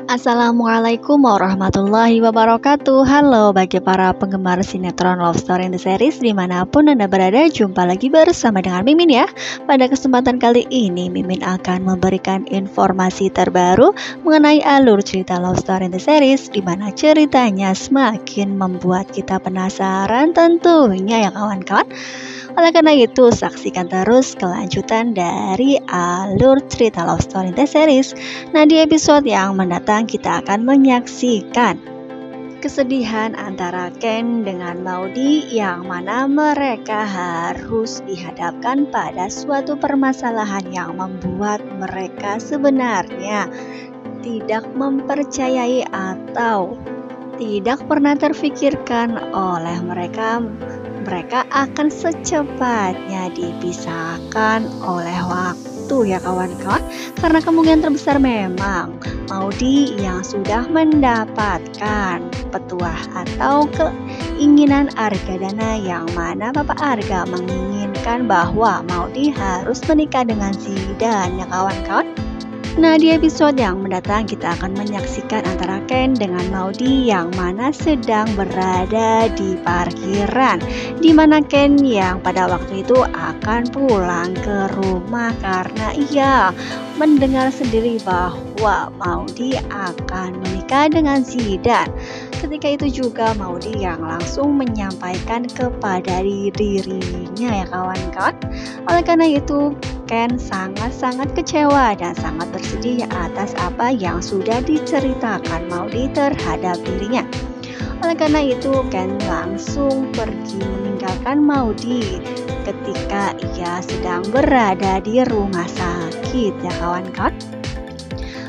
Assalamualaikum warahmatullahi wabarakatuh. Halo bagi para penggemar sinetron Love Story in the Series dimanapun Anda berada, jumpa lagi bersama dengan Mimin ya. Pada kesempatan kali ini Mimin akan memberikan informasi terbaru mengenai alur cerita Love Story in the Series, dimana ceritanya semakin membuat kita penasaran tentunya ya kawan-kawan. Oleh karena itu, saksikan terus kelanjutan dari alur cerita Love Story in the Series. Nah, di episode yang mendatang kita akan menyaksikan kesedihan antara Ken dengan Maudy, yang mana mereka harus dihadapkan pada suatu permasalahan yang membuat mereka sebenarnya tidak mempercayai atau tidak pernah terfikirkan oleh mereka akan secepatnya dipisahkan oleh waktu ya kawan-kawan. Karena kemungkinan terbesar memang Maudy yang sudah mendapatkan petuah atau keinginan Argadana, yang mana Papa Arga menginginkan bahwa Maudy harus menikah dengan Zidan ya kawan-kawan. Nah, di episode yang mendatang kita akan menyaksikan antara Ken dengan Maudy yang mana sedang berada di parkiran, di mana Ken yang pada waktu itu akan pulang ke rumah karena ia mendengar sendiri bahwa Maudy akan menikah dengan Zidan. Ketika itu juga Maudy yang langsung menyampaikan kepada dirinya ya kawan-kawan. Oleh karena itu Ken sangat-sangat kecewa dan sangat bersedih atas apa yang sudah diceritakan Maudy terhadap dirinya. Oleh karena itu Ken langsung pergi meninggalkan Maudy ketika ia sedang berada di rumah sakit ya kawan-kawan.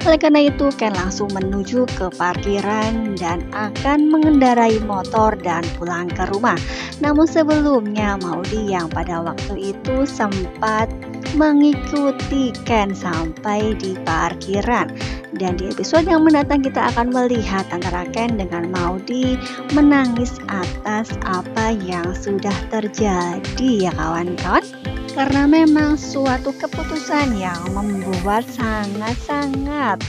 Oleh karena itu Ken langsung menuju ke parkiran dan akan mengendarai motor dan pulang ke rumah. Namun sebelumnya Maudy yang pada waktu itu sempat mengikuti Ken sampai di parkiran. Dan di episode yang mendatang kita akan melihat antara Ken dengan Maudy menangis atas apa yang sudah terjadi ya kawan-kawan. Karena memang suatu keputusan yang membuat sangat-sangat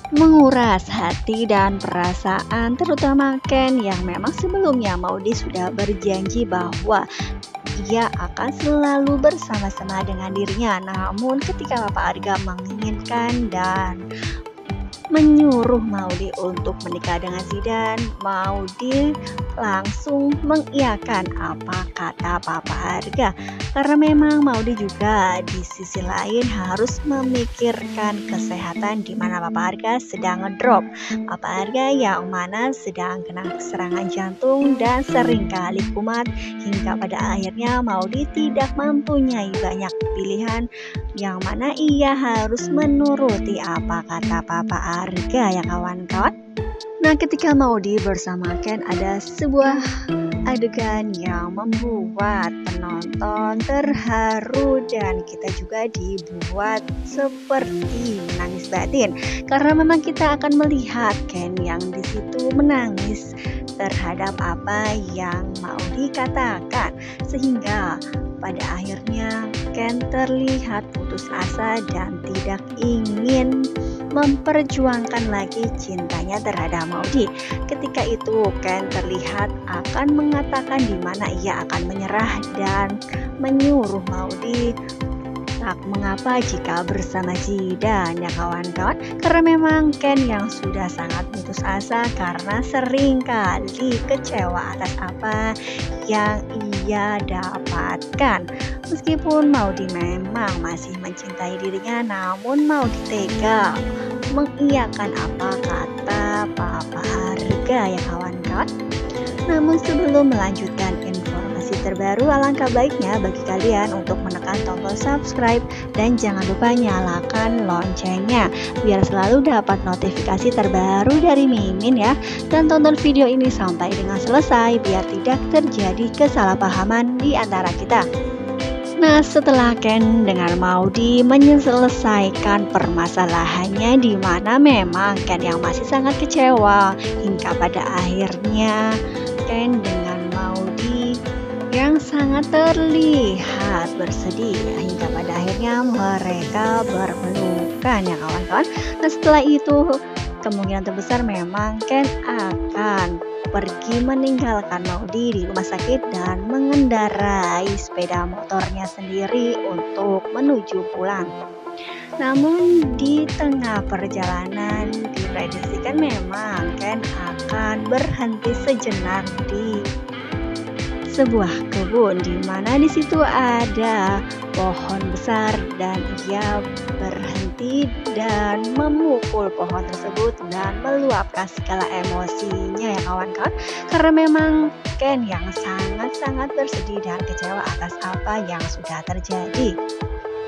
menguras hati dan perasaan, terutama Ken yang memang sebelumnya Maudy sudah berjanji bahwa ia akan selalu bersama-sama dengan dirinya. Namun ketika Papa Arga menginginkan dan menyuruh Maudy untuk menikah dengan Zidan, Maudy langsung mengiyakan apa kata Papa Arga. Karena memang Maudy juga di sisi lain harus memikirkan kesehatan, di mana Papa Arga sedang ngedrop. Papa Arga yang mana sedang kena serangan jantung dan seringkali kumat, hingga pada akhirnya Maudy tidak mempunyai banyak pilihan, yang mana ia harus menuruti apa kata Papa Arga ya kawan-kawan. Nah, ketika Maudy bersama Ken ada sebuah adegan yang membuat penonton terharu dan kita juga dibuat seperti menangis batin, karena memang kita akan melihat Ken yang di situ menangis terhadap apa yang Maudy katakan, sehingga pada akhirnya Ken terlihat putus asa dan tidak ingin memperjuangkan lagi cintanya terhadap Maudy. Ketika itu Ken terlihat akan mengatakan di mana ia akan menyerah dan menyuruh Maudy tak mengapa jika bersama Zidan ya kawan-kawan. Karena memang Ken yang sudah sangat putus asa karena sering kali kecewa atas apa yang ia dapatkan. Meskipun Maudy memang masih mencintai dirinya, namun Maudy tega mengiyakan apa kata Papa Arga ya kawan-kawan. Namun sebelum melanjutkan informasi terbaru, alangkah baiknya bagi kalian untuk menekan tombol subscribe dan jangan lupa nyalakan loncengnya biar selalu dapat notifikasi terbaru dari Mimin ya. Dan tonton video ini sampai dengan selesai biar tidak terjadi kesalahpahaman di antara kita. Nah, setelah Ken dengan Maudy menyelesaikan permasalahannya, di mana memang Ken yang masih sangat kecewa, hingga pada akhirnya Ken dengan Maudy yang sangat terlihat bersedih, hingga pada akhirnya mereka berpelukan ya kawan-kawan. Nah, setelah itu kemungkinan terbesar memang Ken akan pergi meninggalkan Maudi di rumah sakit dan mengendarai sepeda motornya sendiri untuk menuju pulang. Namun di tengah perjalanan diprediksikan memang Ken akan berhenti sejenak di sebuah kebun, di mana di situ ada pohon besar dan ia berhenti dan memukul pohon tersebut dan meluapkan segala emosinya ya kawan-kawan, karena memang Ken yang sangat-sangat bersedih dan kecewa atas apa yang sudah terjadi.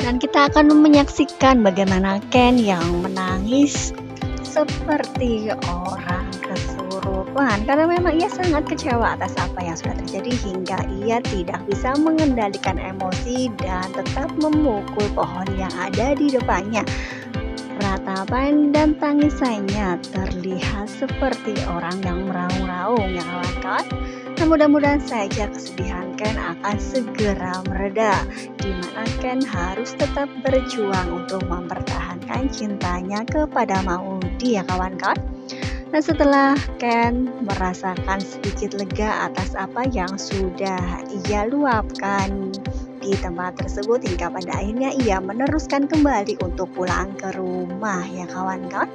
Dan kita akan menyaksikan bagaimana Ken yang menangis seperti orang kesurupan, karena memang ia sangat kecewa atas apa yang sudah terjadi hingga ia tidak bisa mengendalikan emosi dan tetap memukul pohon yang ada di depannya. Ratapan dan tangisannya terlihat seperti orang yang meraung-raung ya kawan-kawan. Nah, mudah-mudahan saja kesedihan Ken akan segera mereda, di mana Ken harus tetap berjuang untuk mempertahankan cintanya kepada Maudi ya kawan-kawan. Nah, setelah Ken merasakan sedikit lega atas apa yang sudah ia luapkan di tempat tersebut, hingga pada akhirnya ia meneruskan kembali untuk pulang ke rumah ya kawan-kawan.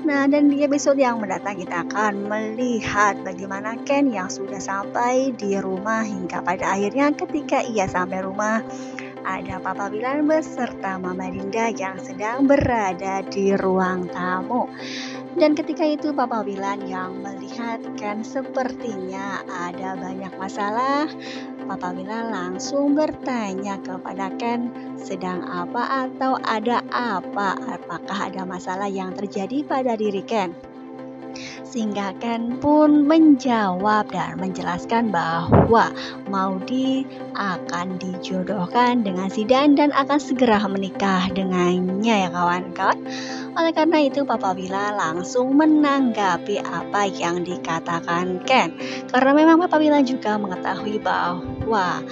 Nah, dan di episode yang mendatang kita akan melihat bagaimana Ken yang sudah sampai di rumah, hingga pada akhirnya ketika ia sampai rumah ada Papa Wilan beserta Mama Dinda yang sedang berada di ruang tamu. Dan ketika itu Papa Wilan yang melihat Ken sepertinya ada banyak masalah, Papa Wilan langsung bertanya kepada Ken sedang apa atau ada apa, apakah ada masalah yang terjadi pada diri Ken. Sehingga Ken pun menjawab dan menjelaskan bahwa Maudi akan dijodohkan dengan si Dan dan akan segera menikah dengannya ya kawan-kawan. Oleh karena itu Papa Wila langsung menanggapi apa yang dikatakan Ken, karena memang Papa Wila juga mengetahui bahwa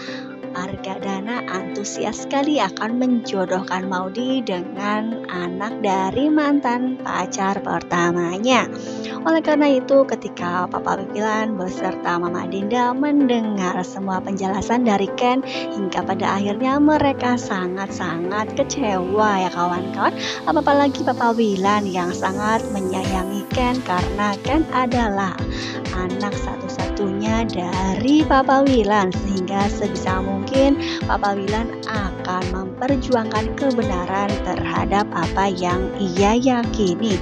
Argadana antusias sekali akan menjodohkan Maudi dengan anak dari mantan pacar pertamanya. Oleh karena itu ketika Papa Wilan beserta Mama Dinda mendengar semua penjelasan dari Ken, hingga pada akhirnya mereka sangat-sangat kecewa ya kawan-kawan. Apalagi Papa Wilan yang sangat menyayangi Ken, karena Ken adalah anak satu-satunya dari Papa Wilan, sehingga sebisa mungkin Papa Wilan akan memperjuangkan kebenaran terhadap apa yang ia yakini.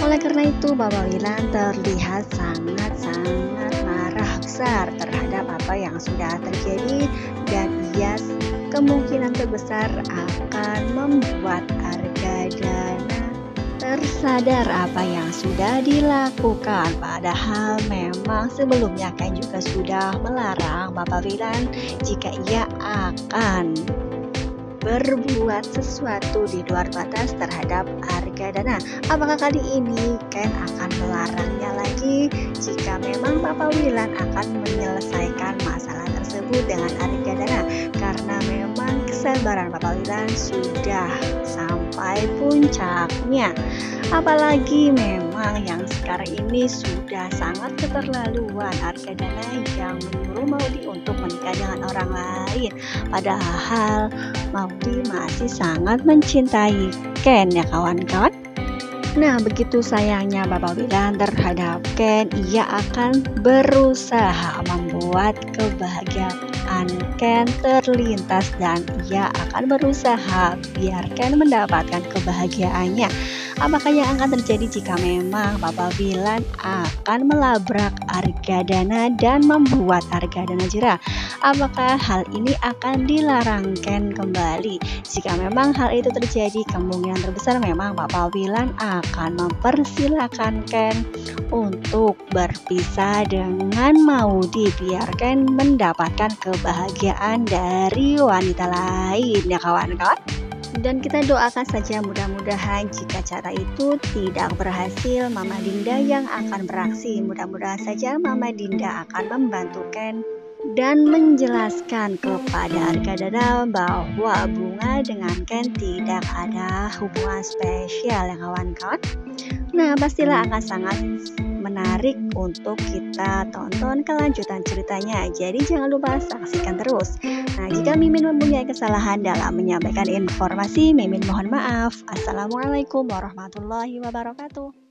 Oleh karena itu Papa Wilan terlihat sangat-sangat marah besar terhadap apa yang sudah terjadi, dan ia kemungkinan terbesar akan membuat Argadana tersadar apa yang sudah dilakukan. Padahal memang sebelumnya Ken juga sudah melarang Papa Wilan jika ia akan berbuat sesuatu di luar batas terhadap Argadana. Apakah kali ini Ken akan melarangnya lagi jika memang Papa Wilan akan menyelesaikan masalah tersebut dengan Argadana? Karena memang kesabaran Papa Wilan sudah sampai puncaknya. Apalagi memang yang sekarang ini sudah sangat keterlaluan Argadana yang menyuruh Maudi untuk menikah dengan orang lain. Padahal Maudi masih sangat mencintai Ken ya kawan-kawan. Nah, begitu sayangnya Papa Wilan terhadap Ken, ia akan berusaha membuat kebahagiaan Ken terlintas dan ia akan berusaha biar Ken mendapatkan kebahagiaannya. Apakah yang akan terjadi jika memang Papa Wilan akan melabrak Argadana dan membuat Argadana jerah? Apakah hal ini akan dilarang Ken kembali? Jika memang hal itu terjadi, kemungkinan terbesar memang Papa Wilan akan mempersilahkan Ken untuk berpisah dengan Maudi biar Ken mendapatkan kebahagiaan dari wanita lain ya kawan-kawan. Dan kita doakan saja mudah-mudahan jika cara itu tidak berhasil, Mama Dinda yang akan beraksi. Mudah-mudahan saja Mama Dinda akan membantu Ken dan menjelaskan kepada Arkadana bahwa bunga dengan Ken tidak ada hubungan spesial ya kawan-kawan. Nah, pastilah akan sangat menarik untuk kita tonton kelanjutan ceritanya. Jadi jangan lupa saksikan terus. Nah, jika Mimin mempunyai kesalahan dalam menyampaikan informasi, Mimin mohon maaf. Assalamualaikum warahmatullahi wabarakatuh.